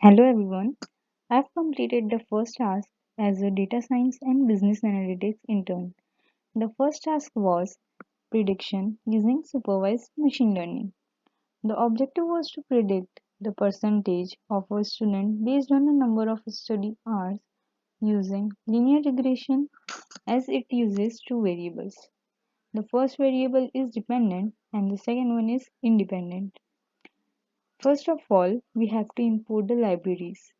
Hello everyone. I've completed the first task as a data science and business analytics intern. The first task was prediction using supervised machine learning. The objective was to predict the percentage of a student based on the number of study hours using linear regression as it uses two variables. The first variable is dependent and the second one is independent. First of all, we have to import the libraries.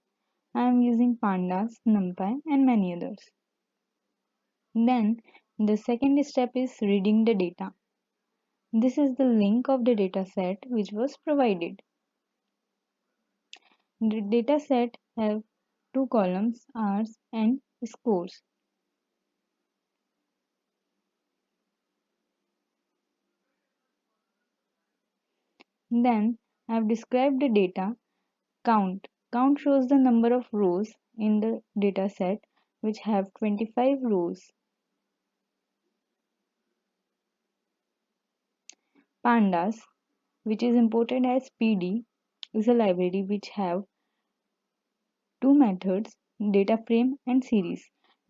I am using pandas, numpy and many others. Then the second step is reading the data. This is the link of the dataset which was provided. The dataset have two columns, hours and scores. Then I have described the data count. Count shows the number of rows in the dataset which have 25 rows. Pandas, which is imported as PD, is a library which have two methods, data frame and series.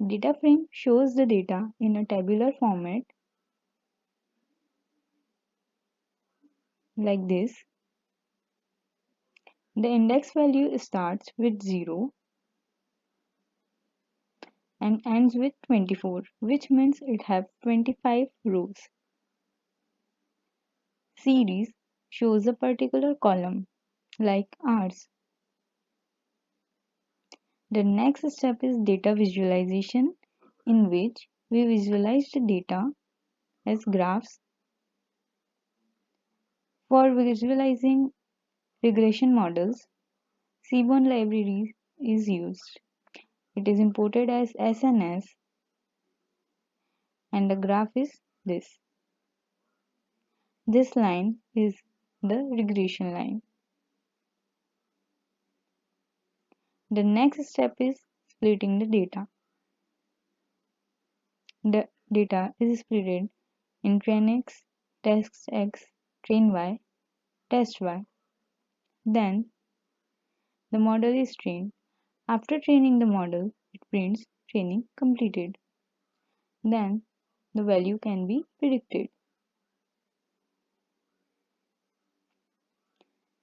Data frame shows the data in a tabular format like this. The index value starts with 0 and ends with 24, which means it has 25 rows. Series shows a particular column like ours. The next step is data visualization, in which we visualize the data as graphs. For visualizing regression models, Seaborn library is used. It is imported as SNS and the graph is this. This line is the regression line. The next step is splitting the data. The data is split in train X, test X, train Y, test Y. Then the model is trained. After training the model, it prints training completed. Then the value can be predicted.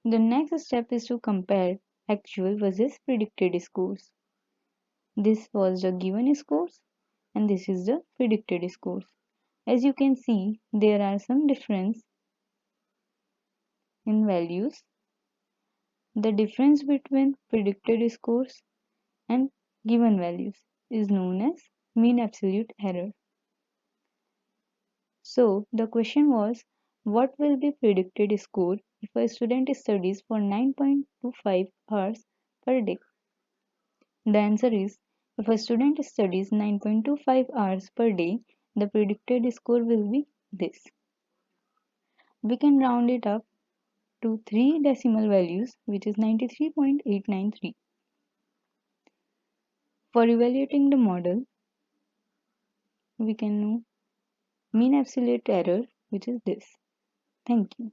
The next step is to compare actual versus predicted scores. This was the given scores and this is the predicted scores. As you can see, there are some difference in values. The difference between predicted scores and given values is known as mean absolute error. So the question was, what will be predicted score if a student studies for 9.25 hours per day? The answer is, if a student studies 9.25 hours per day, the predicted score will be this. We can round it up to 3 decimal values, which is 93.893. For evaluating the model, we can know mean absolute error, which is this. Thank you.